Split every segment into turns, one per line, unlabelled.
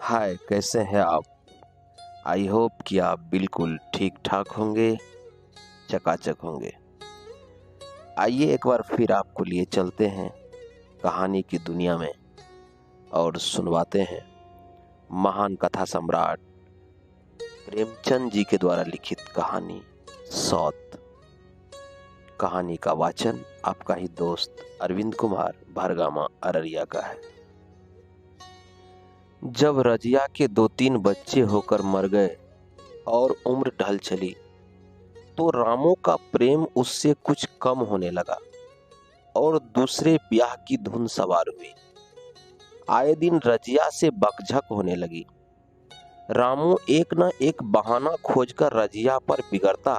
हाय, कैसे हैं आप? आई होप कि आप बिल्कुल ठीक ठाक होंगे, चकाचक होंगे। आइए एक बार फिर आपको लिए चलते हैं कहानी की दुनिया में और सुनवाते हैं महान कथा सम्राट प्रेमचंद जी के द्वारा लिखित कहानी सौत। कहानी का वाचन आपका ही दोस्त अरविंद कुमार भारगामा अररिया का है। जब रजिया के 2-3 बच्चे होकर मर गए और उम्र ढल चली तो रामू का प्रेम उससे कुछ कम होने लगा और दूसरे ब्याह की धुन सवार हुई। आए दिन रजिया से बकझक होने लगी। रामू एक न एक बहाना खोजकर रजिया पर बिगड़ता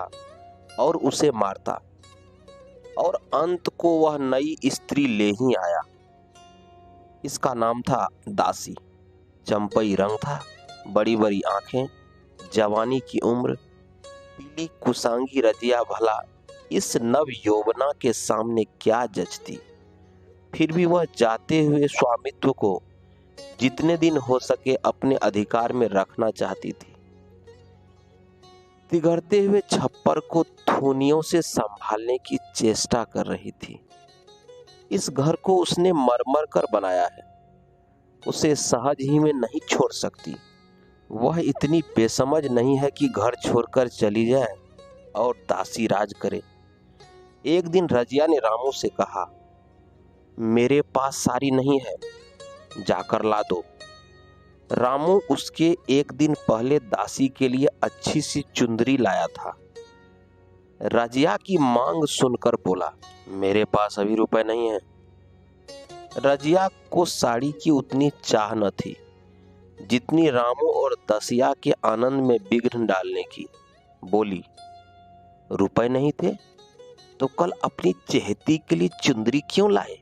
और उसे मारता और अंत को वह नई स्त्री ले ही आया। इसका नाम था दासी। चंपई रंग था, बड़ी बड़ी आंखें, जवानी की उम्र। पीली कुसांगी रजिया भला इस नव यौवना के सामने क्या जचती। फिर भी वह जाते हुए स्वामित्व को जितने दिन हो सके अपने अधिकार में रखना चाहती थी। तिगड़ते हुए छप्पर को थूनियों से संभालने की चेष्टा कर रही थी। इस घर को उसने मरमर कर बनाया है, उसे सहज ही में नहीं छोड़ सकती। वह इतनी बेसमझ नहीं है कि घर छोड़कर चली जाए और दासी राज करे। एक दिन रजिया ने रामू से कहा, मेरे पास साड़ी नहीं है, जाकर ला दो। रामू उसके एक दिन पहले दासी के लिए अच्छी सी चुंदरी लाया था। रजिया की मांग सुनकर बोला, मेरे पास अभी रुपए नहीं है। रजिया को साड़ी की उतनी चाह न थी जितनी रामू और दसिया के आनंद में विघ्न डालने की। बोली, रुपए नहीं थे तो कल अपनी चहेती के लिए चुंदरी क्यों लाए?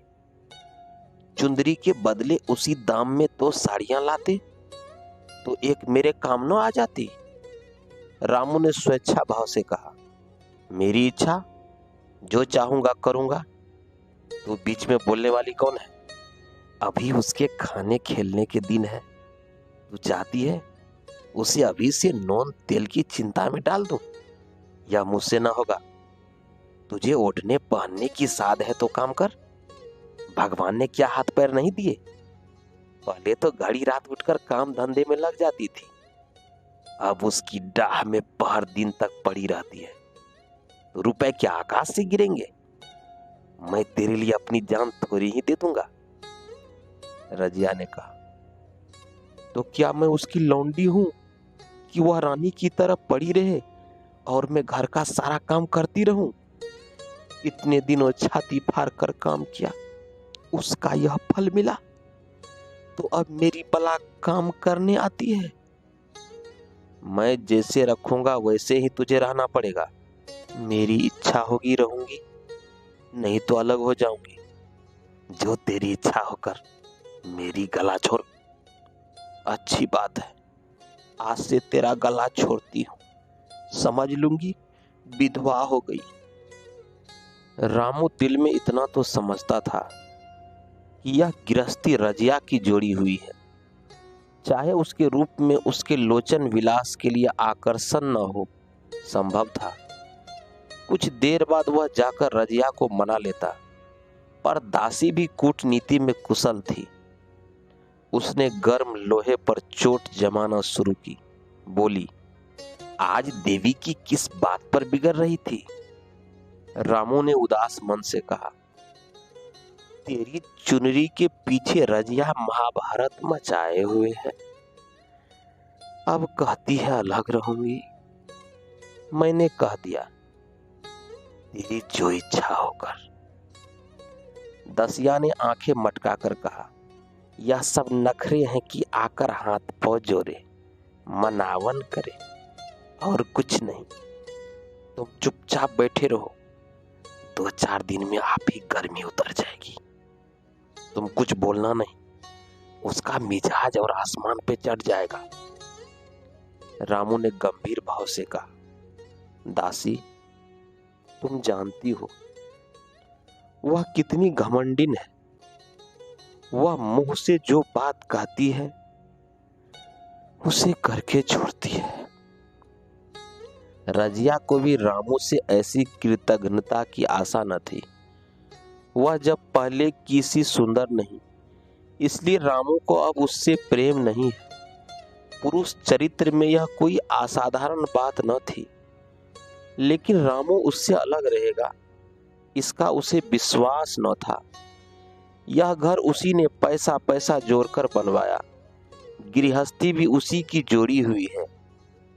चुंदरी के बदले उसी दाम में तो साड़ियां लाते तो एक मेरे काम न आ जाती। रामू ने स्वेच्छा भाव से कहा, मेरी इच्छा, जो चाहूंगा करूंगा। तो बीच में बोलने वाली कौन है? अभी उसके खाने खेलने के दिन है। तू चाहती है उसे अभी से नॉन तेल की चिंता में डाल दूं? या मुझसे ना होगा? तुझे ओढ़ने पहनने की साध है तो काम कर। भगवान ने क्या हाथ पैर नहीं दिए? पहले तो घड़ी रात उठकर काम धंधे में लग जाती थी, अब उसकी डाह में पहर दिन तक पड़ी रहती है। तो रुपए क्या आकाश से गिरेंगे? मैं तेरे लिए अपनी जान थोड़ी ही दे दूंगा। रजिया ने कहा, तो क्या मैं उसकी लौंडी हूं कि वह रानी की तरह पड़ी रहे और मैं घर का सारा काम करती रहूं? इतने दिनों छाती फाड़ कर काम किया, उसका यह फल मिला तो अब मेरी बला काम करने आती है। मैं जैसे रखूंगा वैसे ही तुझे रहना पड़ेगा। मेरी इच्छा होगी रहूंगी, नहीं तो अलग हो जाऊंगी। जो तेरी इच्छा होकर मेरी गला छोड़। अच्छी बात है, आज से तेरा गला छोड़ती हूं, समझ लूंगी विधवा हो गई। रामू दिल में इतना तो समझता था कि यह गृहस्थी रजिया की जोड़ी हुई है। चाहे उसके रूप में उसके लोचन विलास के लिए आकर्षण न हो, संभव था। कुछ देर बाद वह जाकर रजिया को मना लेता, पर दासी भी कूटनीति में कुशल थी। उसने गर्म लोहे पर चोट जमाना शुरू की। बोली, आज देवी की किस बात पर बिगड़ रही थी? रामू ने उदास मन से कहा, तेरी चुनरी के पीछे रजिया महाभारत मचाए हुए है। अब कहती है अलग रहूंगी। मैंने कह दिया, तेरी जो इच्छा होकर। दसिया ने आंखें मटकाकर कहा, यह सब नखरे हैं कि आकर हाथ पांव जोड़े, मनावन करे और कुछ नहीं। तुम चुपचाप बैठे रहो, 2-4 दिन में आप ही गर्मी उतर जाएगी। तुम कुछ बोलना नहीं, उसका मिजाज और आसमान पे चढ़ जाएगा। रामू ने गंभीर भाव से कहा, दासी, तुम जानती हो वह कितनी घमंडिन है। वह मुंह से जो बात कहती है उसे करके छोड़ती है। रजिया को भी रामू से ऐसी कृतज्ञता की आशा न थी। वह जब पहले किसी सुंदर नहीं, इसलिए रामू को अब उससे प्रेम नहीं है। पुरुष चरित्र में यह कोई असाधारण बात न थी, लेकिन रामू उससे अलग रहेगा इसका उसे विश्वास न था। यह घर उसी ने पैसा पैसा जोड़कर बनवाया, गृहस्थी भी उसी की जोड़ी हुई है,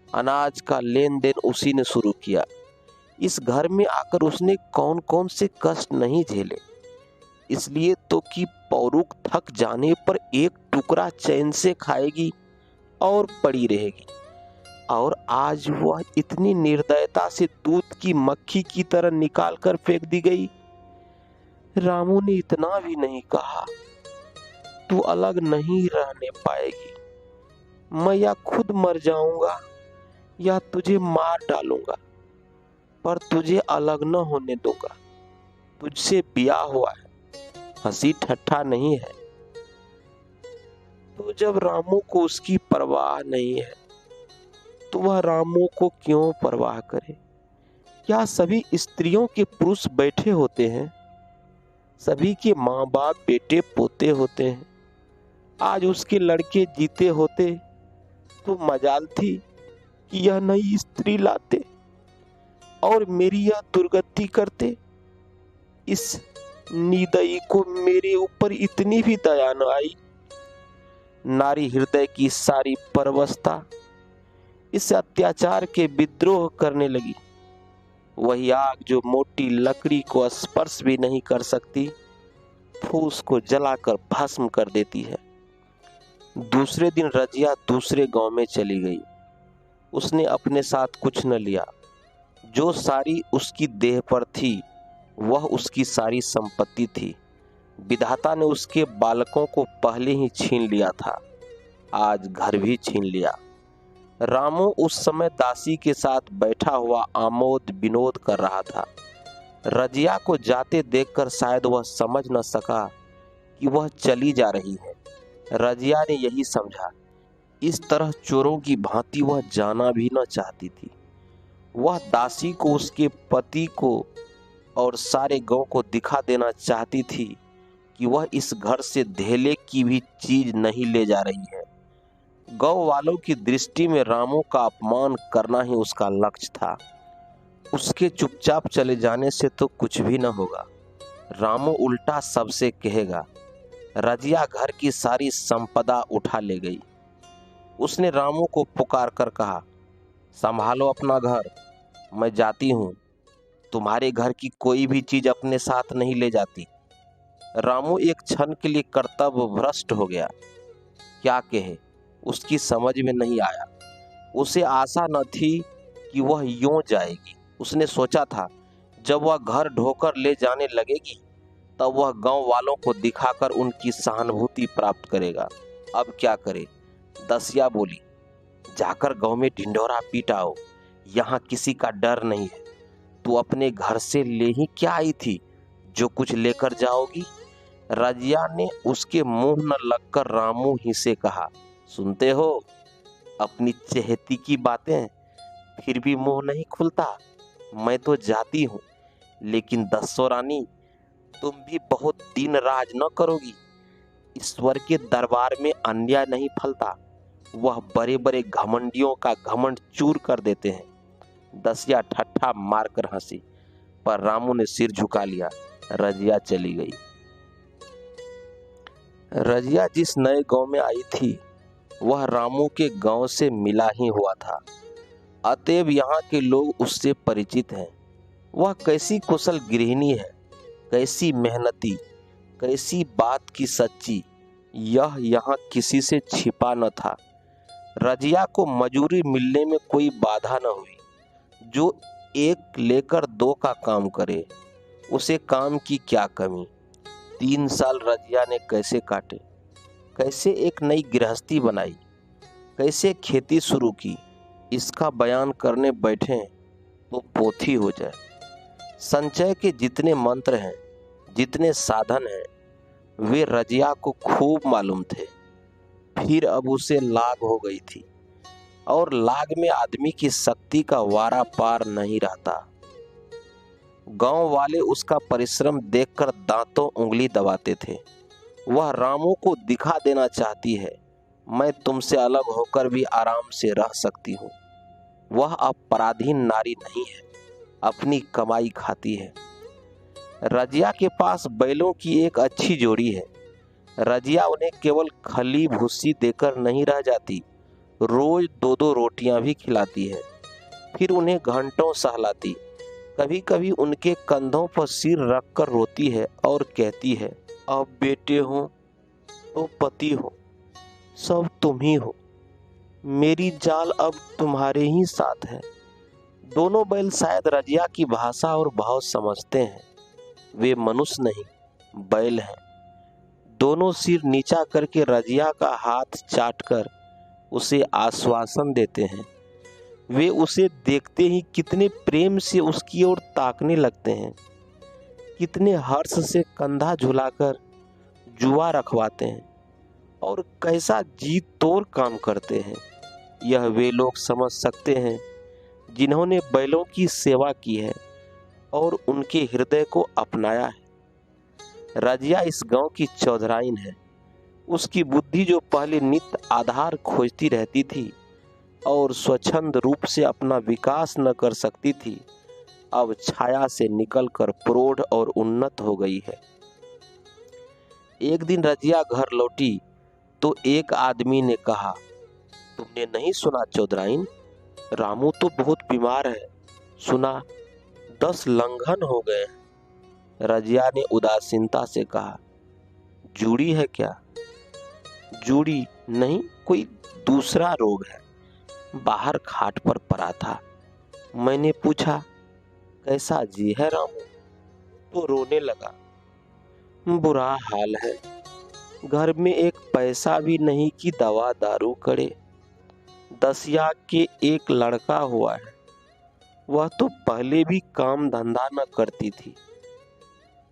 अनाज का लेन देन उसी ने शुरू किया। इस घर में आकर उसने कौन कौन से कष्ट नहीं झेले, इसलिए तो कि पौरुख थक जाने पर एक टुकड़ा चैन से खाएगी और पड़ी रहेगी। और आज वह इतनी निर्दयता से दूध की मक्खी की तरह निकाल कर फेंक दी गई। रामू ने इतना भी नहीं कहा, तू अलग नहीं रहने पाएगी, मैं या खुद मर जाऊंगा या तुझे मार डालूंगा, पर तुझे अलग न होने दूंगा। तुझसे ब्याह हुआ है, हंसी ठट्ठा नहीं है। तो जब रामू को उसकी परवाह नहीं है, तो वह रामू को क्यों परवाह करे? क्या सभी स्त्रियों के पुरुष बैठे होते हैं? सभी के माँ बाप बेटे पोते होते हैं। आज उसके लड़के जीते होते तो मजाल थी कि यह नई स्त्री लाते और मेरी यह दुर्गति करते। इस निदयी को मेरे ऊपर इतनी भी दया न आई। नारी हृदय की सारी परवस्था इस अत्याचार के विद्रोह करने लगी। वही आग जो मोटी लकड़ी को स्पर्श भी नहीं कर सकती, फूस को जलाकर भस्म कर देती है। दूसरे दिन रजिया दूसरे गांव में चली गई। उसने अपने साथ कुछ न लिया। जो सारी उसकी देह पर थी वह उसकी सारी संपत्ति थी। विधाता ने उसके बालकों को पहले ही छीन लिया था, आज घर भी छीन लिया। रामू उस समय दासी के साथ बैठा हुआ आमोद विनोद कर रहा था। रजिया को जाते देखकर शायद वह समझ न सका कि वह चली जा रही है। रजिया ने यही समझा। इस तरह चोरों की भांति वह जाना भी न चाहती थी। वह दासी को, उसके पति को और सारे गांव को दिखा देना चाहती थी कि वह इस घर से धेले की भी चीज नहीं ले जा रही है। गांव वालों की दृष्टि में रामू का अपमान करना ही उसका लक्ष्य था। उसके चुपचाप चले जाने से तो कुछ भी न होगा। रामू उल्टा सबसे कहेगा। रजिया घर की सारी संपदा उठा ले गई। उसने रामू को पुकार कर कहा, संभालो अपना घर, मैं जाती हूँ। तुम्हारे घर की कोई भी चीज अपने साथ नहीं ले जाती। रामू एक क्षण के लिए कर्तव्य भ्रष्ट हो गया। क्या कहे, उसकी समझ में नहीं आया। उसे आशा न थी कि वह यूं जाएगी। उसने सोचा था जब वह घर ढोकर ले जाने लगेगी तब वह गांव वालों को दिखाकर उनकी सहानुभूति प्राप्त करेगा। अब क्या करे? दसिया बोली, जाकर गांव में ढिंढोरा पीट आओ, यहाँ किसी का डर नहीं है। तू अपने घर से ले ही क्या आई थी जो कुछ लेकर जाओगी? रजिया ने उसके मुंह न लगकर रामू ही से कहा, सुनते हो अपनी चहेती की बातें, फिर भी मुंह नहीं खुलता। मैं तो जाती हूँ, लेकिन दस्सो रानी, तुम भी बहुत दिन राज न करोगी। ईश्वर के दरबार में अन्याय नहीं फलता, वह बड़े बड़े घमंडियों का घमंड चूर कर देते हैं। दसिया ठट्ठा मारकर हंसी, पर रामू ने सिर झुका लिया। रजिया चली गई। रजिया जिस नए गांव में आई थी वह रामू के गांव से मिला ही हुआ था, अतएव यहाँ के लोग उससे परिचित हैं। वह कैसी कुशल गृहिणी है, कैसी मेहनती, कैसी बात की सच्ची, यह यहाँ किसी से छिपा न था। रजिया को मजूरी मिलने में कोई बाधा न हुई। जो एक लेकर दो का काम करे, उसे काम की क्या कमी। 3 साल रजिया ने कैसे काटे, कैसे एक नई गृहस्थी बनाई, कैसे खेती शुरू की, इसका बयान करने बैठे तो पोथी हो जाए। संचय के जितने मंत्र हैं, जितने साधन हैं, वे रजिया को खूब मालूम थे। फिर अब उसे लाग हो गई थी। और लाग में आदमी की शक्ति का वारा पार नहीं रहता। गांव वाले उसका परिश्रम देखकर दांतों उंगली दबाते थे। वह रामू को दिखा देना चाहती है, मैं तुमसे अलग होकर भी आराम से रह सकती हूँ। वह अब पराधीन नारी नहीं है, अपनी कमाई खाती है। रजिया के पास बैलों की एक अच्छी जोड़ी है। रजिया उन्हें केवल खली भूसी देकर नहीं रह जाती, रोज 2-2 रोटियां भी खिलाती है। फिर उन्हें घंटों सहलाती। कभी कभी उनके कंधों पर सिर रखकर रोती है और कहती है, अब बेटे हो तो पति हो, सब तुम ही हो, मेरी जाल अब तुम्हारे ही साथ है। दोनों बैल शायद रजिया की भाषा और भाव समझते हैं। वे मनुष्य नहीं, बैल हैं। दोनों सिर नीचा करके रजिया का हाथ चाटकर उसे आश्वासन देते हैं। वे उसे देखते ही कितने प्रेम से उसकी ओर ताकने लगते हैं, कितने हर्ष से कंधा झुलाकर जुआ रखवाते हैं और कैसा जी तोड़ काम करते हैं। यह वे लोग समझ सकते हैं जिन्होंने बैलों की सेवा की है और उनके हृदय को अपनाया है। रजिया इस गांव की चौधराइन है। उसकी बुद्धि जो पहले नित्य आधार खोजती रहती थी और स्वच्छंद रूप से अपना विकास न कर सकती थी, अब छाया से निकलकर प्रौढ़ और उन्नत हो गई है। एक दिन रजिया घर लौटी तो एक आदमी ने कहा, तुमने नहीं सुना चौधराइन, रामू तो बहुत बीमार है, सुना 10 लंघन हो गए। रजिया ने उदासीनता से कहा, जूड़ी है क्या? जूड़ी नहीं, कोई दूसरा रोग है। बाहर खाट पर पड़ा था। मैंने पूछा, कैसा जी है रामू? तो रोने लगा, बुरा हाल है, घर में एक पैसा भी नहीं कि दवा दारू करे। 10 के एक लड़का हुआ है, वह तो पहले भी काम धंधा न करती थी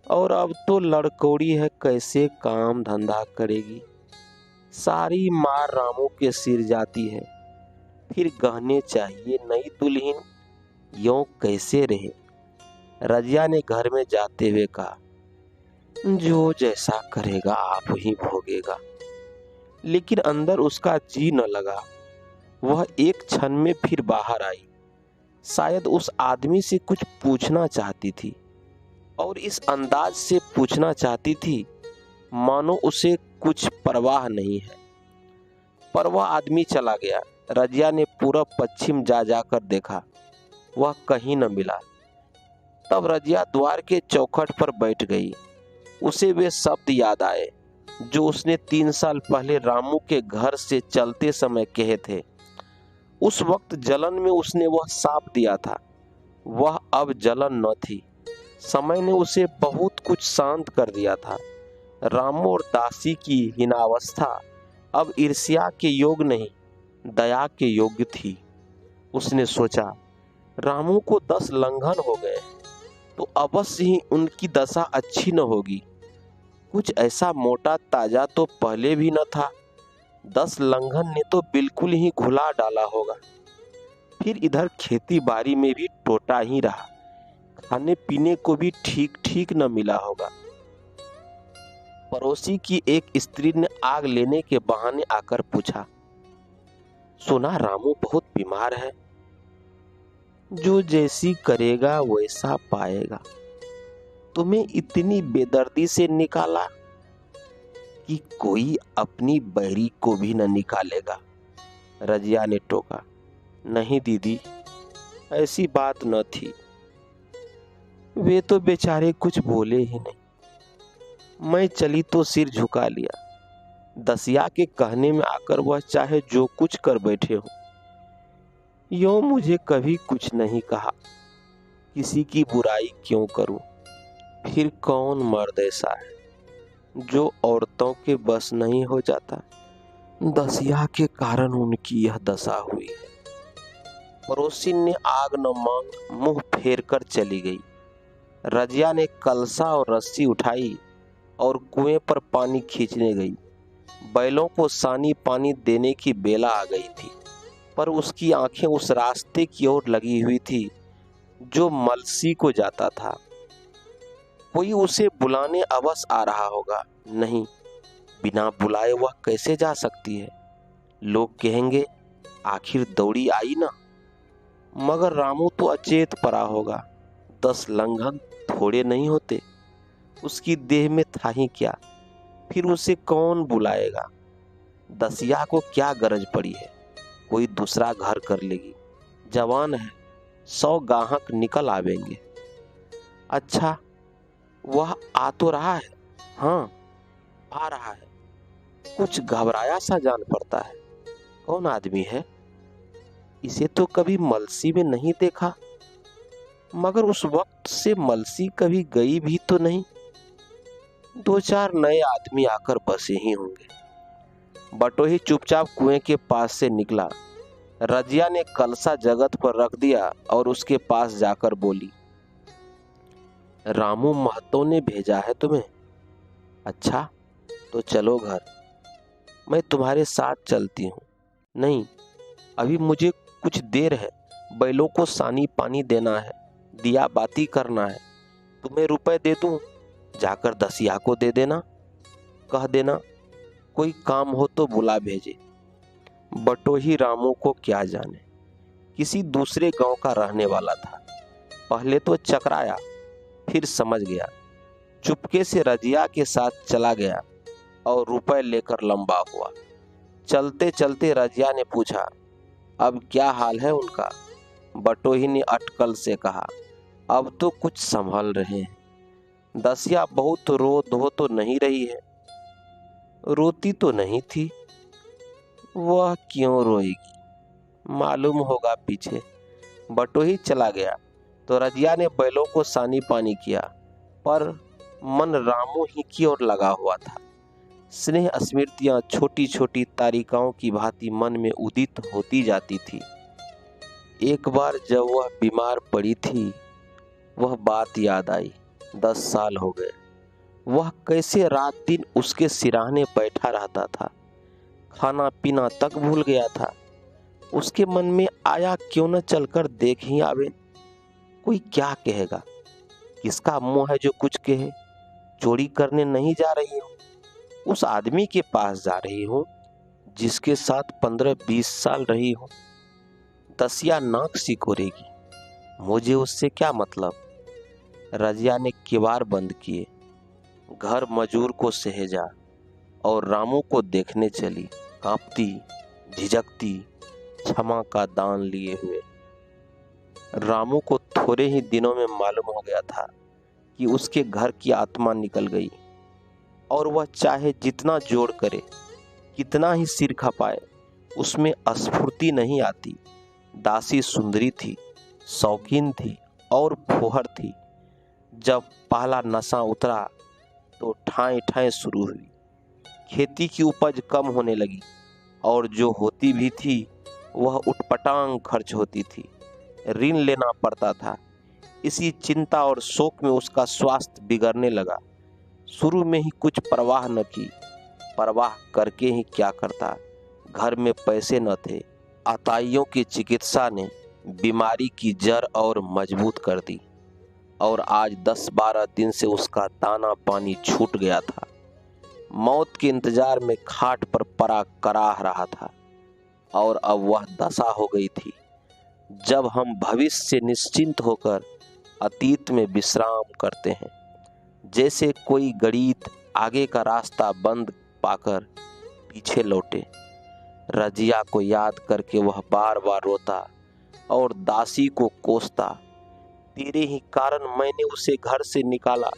और अब तो लड़कोड़ी है, कैसे काम धंधा करेगी। सारी मार रामू के सिर जाती है। फिर गहने चाहिए, नई दुल्हन, यों कैसे रहे? रजिया ने घर में जाते हुए कहा, जो जैसा करेगा आप ही भोगेगा। लेकिन अंदर उसका जी न लगा। वह एक क्षण में फिर बाहर आई। शायद उस आदमी से कुछ पूछना चाहती थी और इस अंदाज से पूछना चाहती थी मानो उसे कुछ परवाह नहीं है। पर वह आदमी चला गया। रजिया ने पूरब पश्चिम जा जाकर देखा, वह कहीं न मिला। तब रजिया द्वार के चौखट पर बैठ गई। उसे वे शब्द याद आए जो उसने 3 साल पहले रामू के घर से चलते समय कहे थे। उस वक्त जलन में उसने वह साप दिया था। वह अब जलन न थी। समय ने उसे बहुत कुछ शांत कर दिया था। रामू और दासी की हीनावस्था अब ईर्ष्या के योग नहीं, दया के योग्य थी। उसने सोचा, रामू को 10 लंघन हो गए तो अवश्य ही उनकी दशा अच्छी न होगी। कुछ ऐसा मोटा ताजा तो पहले भी न था। 10 लंघन ने तो बिल्कुल ही घुला डाला होगा। फिर इधर खेती बाड़ी में भी टोटा ही रहा, खाने पीने को भी ठीक ठीक न मिला होगा। पड़ोसी की एक स्त्री ने आग लेने के बहाने आकर पूछा, सुना रामू बहुत बीमार है, जो जैसी करेगा वैसा पाएगा। तुम्हें इतनी बेदर्दी से निकाला कि कोई अपनी बहरी को भी न निकालेगा। रजिया ने टोका, नहीं दीदी, ऐसी बात न थी। वे तो बेचारे कुछ बोले ही नहीं। मैं चली तो सिर झुका लिया। 10 के कहने में आकर वह चाहे जो कुछ कर बैठे हो। यों मुझे कभी कुछ नहीं कहा, किसी की बुराई क्यों करूं? फिर कौन मर्द ऐसा है जो औरतों के बस नहीं हो जाता? 10 के कारण उनकी यह दशा हुई है। पड़ोसी ने आग न मांग मुंह फेर कर चली गई। रजिया ने कलसा और रस्सी उठाई और कुएं पर पानी खींचने गई। बैलों को सानी पानी देने की बेला आ गई थी। पर उसकी आंखें उस रास्ते की ओर लगी हुई थी जो मलसी को जाता था। कोई उसे बुलाने अवश्य आ रहा होगा। नहीं, बिना बुलाए वह कैसे जा सकती है? लोग कहेंगे आखिर दौड़ी आई ना। मगर रामू तो अचेत पड़ा होगा। 10 लंघन थोड़े नहीं होते। उसकी देह में था ही क्या? फिर उसे कौन बुलाएगा? दसिया को क्या गरज पड़ी है? कोई दूसरा घर कर लेगी। जवान है, 100 गाहक निकल आवेंगे। अच्छा, वह आ तो रहा है। हाँ, आ रहा है। कुछ घबराया सा जान पड़ता है। कौन आदमी है? इसे तो कभी मलसी में नहीं देखा। मगर उस वक्त से मलसी कभी गई भी तो नहीं। 2-4 नए आदमी आकर बसे ही होंगे। बटोही चुपचाप कुएं के पास से निकला। रजिया ने कलसा जगत पर रख दिया और उसके पास जाकर बोली, रामू महतो ने भेजा है तुम्हें? अच्छा, तो चलो घर। मैं तुम्हारे साथ चलती हूँ। नहीं, अभी मुझे कुछ देर है। बैलों को सानी पानी देना है, दिया बाती करना है। तुम्हें रुपए दे दूं? जाकर दसिया को दे देना। कह देना कोई काम हो तो बुला भेजे। बटोही रामू को क्या जाने, किसी दूसरे गांव का रहने वाला था। पहले तो चकराया, फिर समझ गया। चुपके से रजिया के साथ चला गया और रुपए लेकर लंबा हुआ। चलते चलते रजिया ने पूछा, अब क्या हाल है उनका? बटोही ने अटकल से कहा, अब तो कुछ संभल रहे हैं। दसिया बहुत रो धो तो नहीं रही है। रोती तो नहीं थी। वह क्यों रोएगी? मालूम होगा पीछे। बटोही चला गया तो रजिया ने बैलों को सानी पानी किया, पर मन रामू ही की ओर लगा हुआ था। स्नेह स्मृतियां छोटी छोटी तारिकाओं की भांति मन में उदित होती जाती थी। एक बार जब वह बीमार पड़ी थी, वह बात याद आई। 10 साल हो गए। वह कैसे रात दिन उसके सिराहने बैठा रहता था। खाना पीना तक भूल गया था। उसके मन में आया क्यों न चलकर देख ही आवे। कोई क्या कहेगा? किसका मुंह है जो कुछ कहे? चोरी करने नहीं जा रही हूँ, उस आदमी के पास जा रही हूँ जिसके साथ 15-20 साल रही हूँ। दसिया नाक सिकोरेगी, मुझे उससे क्या मतलब? रजिया ने किवाड़ बंद किए, घर मजूर को सहेजा और रामू को देखने चली, कांपती, झिझकती, क्षमा का दान लिए हुए। रामू को थोड़े ही दिनों में मालूम हो गया था कि उसके घर की आत्मा निकल गई और वह चाहे जितना जोड़ करे, कितना ही सिर खपाए, उसमें स्फूर्ति नहीं आती। दासी सुंदरी थी, शौकीन थी और फुहर थी। जब पहला नशा उतरा तो ठाएं ठाएं शुरू हुई। खेती की उपज कम होने लगी और जो होती भी थी वह उटपटांग खर्च होती थी। ऋण लेना पड़ता था। इसी चिंता और शोक में उसका स्वास्थ्य बिगड़ने लगा। शुरू में ही कुछ परवाह न की। परवाह करके ही क्या करता? घर में पैसे न थे। आताइयों की चिकित्सा ने बीमारी की जड़ और मजबूत कर दी और आज 10-12 दिन से उसका दाना पानी छूट गया था। मौत के इंतजार में खाट पर पड़ा कराह रहा था और अब वह दशा हो गई थी जब हम भविष्य से निश्चिंत होकर अतीत में विश्राम करते हैं। जैसे कोई गणित आगे का रास्ता बंद पाकर पीछे लौटे। रजिया को याद करके वह बार बार रोता और दासी को कोसता, तेरे ही कारण मैंने उसे घर से निकाला।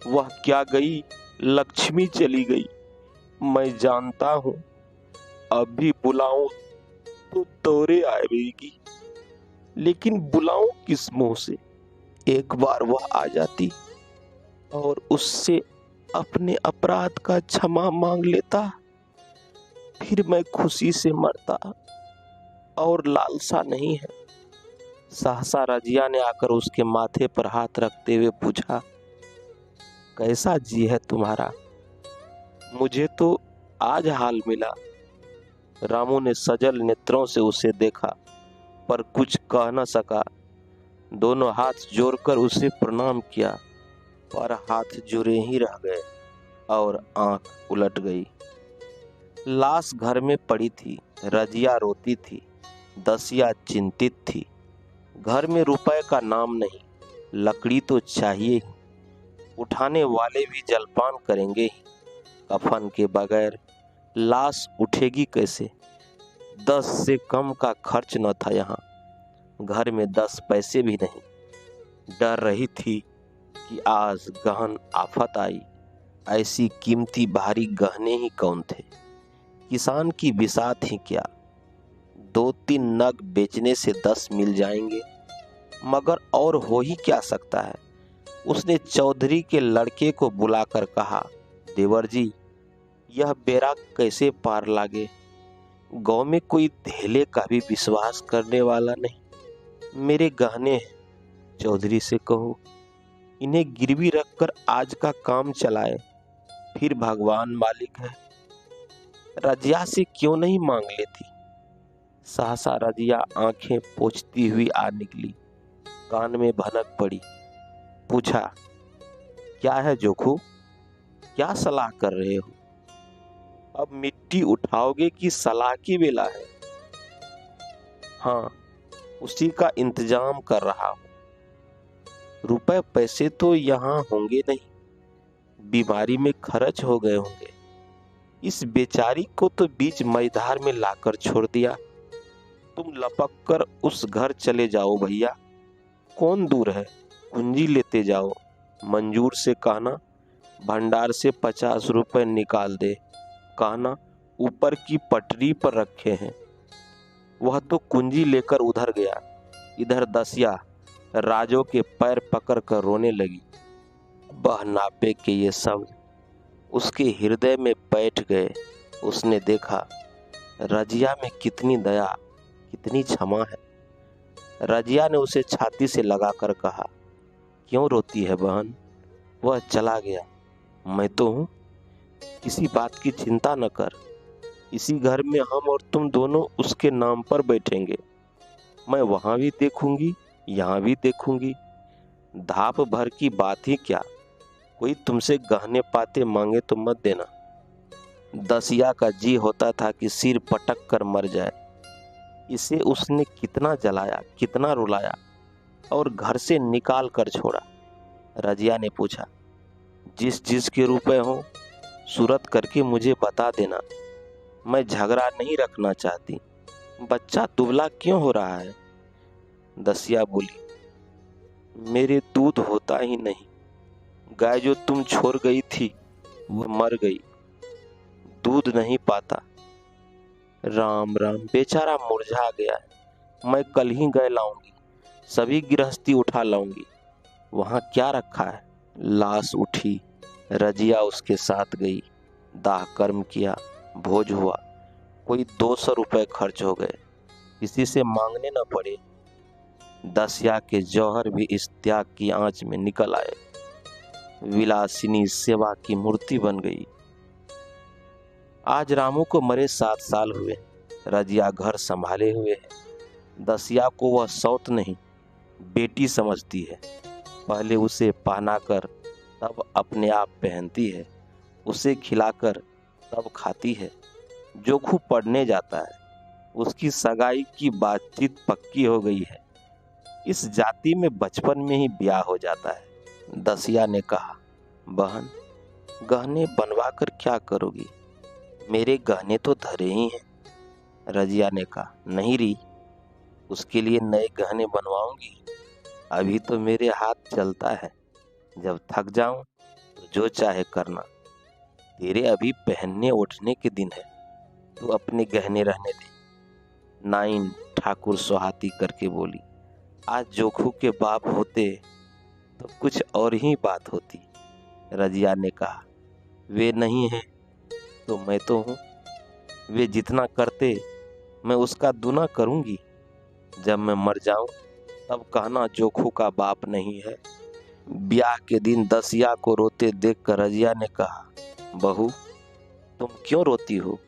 वह क्या गई, लक्ष्मी चली गई। मैं जानता हूँ अब भी बुलाऊं तो दौरे आएगी, लेकिन बुलाऊं किस मुंह से? एक बार वह आ जाती और उससे अपने अपराध का क्षमा मांग लेता, फिर मैं खुशी से मरता। और लालसा नहीं है। सहसा रजिया ने आकर उसके माथे पर हाथ रखते हुए पूछा, कैसा जी है तुम्हारा? मुझे तो आज हाल मिला। रामू ने सजल नेत्रों से उसे देखा पर कुछ कह न सका। दोनों हाथ जोड़कर उसे प्रणाम किया पर हाथ जुड़े ही रह गए और आंख उलट गई। लाश घर में पड़ी थी। रजिया रोती थी। दसिया चिंतित थी। घर में रुपए का नाम नहीं, लकड़ी तो चाहिए ही। उठाने वाले भी जलपान करेंगे ही। कफन के बगैर लाश उठेगी कैसे? 10 से कम का खर्च न था यहाँ। घर में 10 पैसे भी नहीं। डर रही थी कि आज गहन आफत आई। ऐसी कीमती भारी गहने ही कौन थे? किसान की बिसात ही क्या। 2-3 नग बेचने से 10 मिल जाएंगे, मगर और हो ही क्या सकता है। उसने चौधरी के लड़के को बुलाकर कहा, देवर जी, यह बेरा कैसे पार लागे? गांव में कोई धेले का भी विश्वास करने वाला नहीं। मेरे गहने हैं, चौधरी से कहो इन्हें गिरवी रखकर आज का काम चलाए, फिर भगवान मालिक है। रजिया से क्यों नहीं मांग लेती? सहसा रजिया आंखें पोंछती हुई आ निकली। कान में भनक पड़ी। पूछा, क्या है जोखू? क्या सलाह कर रहे हो? अब मिट्टी उठाओगे कि सलाह की बेला है? हाँ, उसी का इंतजाम कर रहा हूं। रुपए पैसे तो यहाँ होंगे नहीं, बीमारी में खर्च हो गए होंगे। इस बेचारी को तो बीच मैदान में लाकर छोड़ दिया। तुम लपक कर उस घर चले जाओ भैया। कौन दूर है? कुंजी लेते जाओ। मंजूर से कहना भंडार से 50 रुपए निकाल दे। कहना ऊपर की पटरी पर रखे हैं। वह तो कुंजी लेकर उधर गया। इधर दसिया राजो के पैर पकड़कर रोने लगी। बहनापे के ये शब्द उसके हृदय में बैठ गए। उसने देखा रजिया में कितनी दया, कितनी क्षमा है। रजिया ने उसे छाती से लगाकर कहा, क्यों रोती है बहन? वह चला गया, मैं तो हूं। किसी बात की चिंता न कर। इसी घर में हम और तुम दोनों उसके नाम पर बैठेंगे। मैं वहां भी देखूंगी, यहाँ भी देखूंगी। धाप भर की बात ही क्या। कोई तुमसे गहने पाते मांगे तो मत देना। दसिया का जी होता था कि सिर पटक कर मर जाए। इसे उसने कितना जलाया, कितना रुलाया और घर से निकाल कर छोड़ा। रजिया ने पूछा, जिस जिस के रुपए हो सूरत करके मुझे बता देना। मैं झगड़ा नहीं रखना चाहती। बच्चा दुबला क्यों हो रहा है? दसिया बोली, मेरे दूध होता ही नहीं। गाय जो तुम छोड़ गई थी वो मर गई, दूध नहीं पाता। राम राम, बेचारा मुरझा गया है। मैं कल ही गाय लाऊंगी, सभी गृहस्थी उठा लाऊंगी। वहां क्या रखा है? लाश उठी। रजिया उसके साथ गई। दाह कर्म किया, भोज हुआ। कोई 200 रुपए खर्च हो गए, किसी से मांगने न पड़े। दसिया के जौहर भी इस त्याग की आंच में निकल आए। विलासिनी सेवा की मूर्ति बन गई। आज रामू को मरे 7 साल हुए। रजिया घर संभाले हुए है। दसिया को वह सौत नहीं, बेटी समझती है। पहले उसे पहनाकर तब अपने आप पहनती है। उसे खिलाकर तब खाती है। जोखू पढ़ने जाता है। उसकी सगाई की बातचीत पक्की हो गई है। इस जाति में बचपन में ही ब्याह हो जाता है। दसिया ने कहा, बहन, गहने बनवा कर क्या करोगी? मेरे गहने तो धरे ही हैं। रजिया ने कहा, नहीं री, उसके लिए नए गहने बनवाऊंगी। अभी तो मेरे हाथ चलता है। जब थक जाऊं तो जो चाहे करना। तेरे अभी पहनने उठने के दिन है, तो अपने गहने रहने दे। नाइन ठाकुर सुहाती करके बोली, आज जोखू के बाप होते तो कुछ और ही बात होती। रजिया ने कहा, वे नहीं हैं तो मैं तो हूँ। वे जितना करते मैं उसका दुना करूंगी। जब मैं मर जाऊं तब कहना जोखू का बाप नहीं है। ब्याह के दिन दसिया को रोते देखकर रजिया ने कहा, बहू, तुम क्यों रोती हो?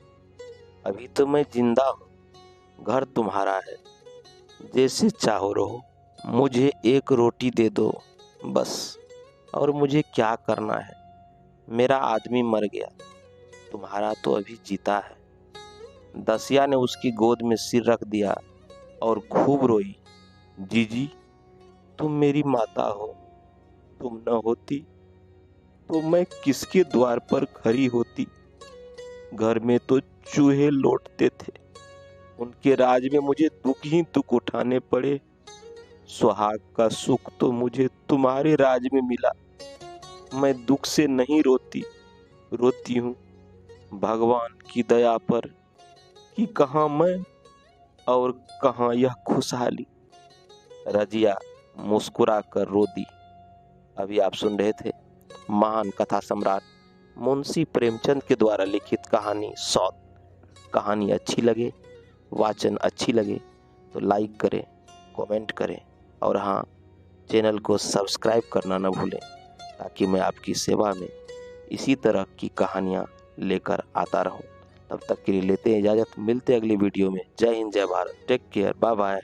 अभी तो मैं जिंदा हूँ, घर तुम्हारा है, जैसे चाहो रहो, मुझे एक रोटी दे दो बस। और मुझे क्या करना है, मेरा आदमी मर गया, तुम्हारा तो अभी जीता है। दसिया ने उसकी गोद में सिर रख दिया और खूब रोई। जीजी, तुम मेरी माता हो, तुम न होती तो मैं किसके द्वार पर खड़ी होती। घर में तो चूहे लौटते थे, उनके राज में मुझे दुख ही दुख उठाने पड़े। सुहाग का सुख तो मुझे तुम्हारे राज में मिला। मैं दुख से नहीं रोती, रोती हूँ भगवान की दया पर कि कहाँ मैं और कहाँ यह खुशहाली। रजिया मुस्कुरा कर रो दी। अभी आप सुन रहे थे महान कथा सम्राट मुंशी प्रेमचंद के द्वारा लिखित कहानी सौत। कहानी अच्छी लगे, वाचन अच्छी लगे तो लाइक करें, कमेंट करें और हाँ, चैनल को सब्सक्राइब करना न भूलें, ताकि मैं आपकी सेवा में इसी तरह की कहानियाँ लेकर आता रहूं। तब तक के लिए लेते हैं इजाज़त, मिलते हैं अगली वीडियो में। जय हिंद, जय Bharat, take care, bye bye.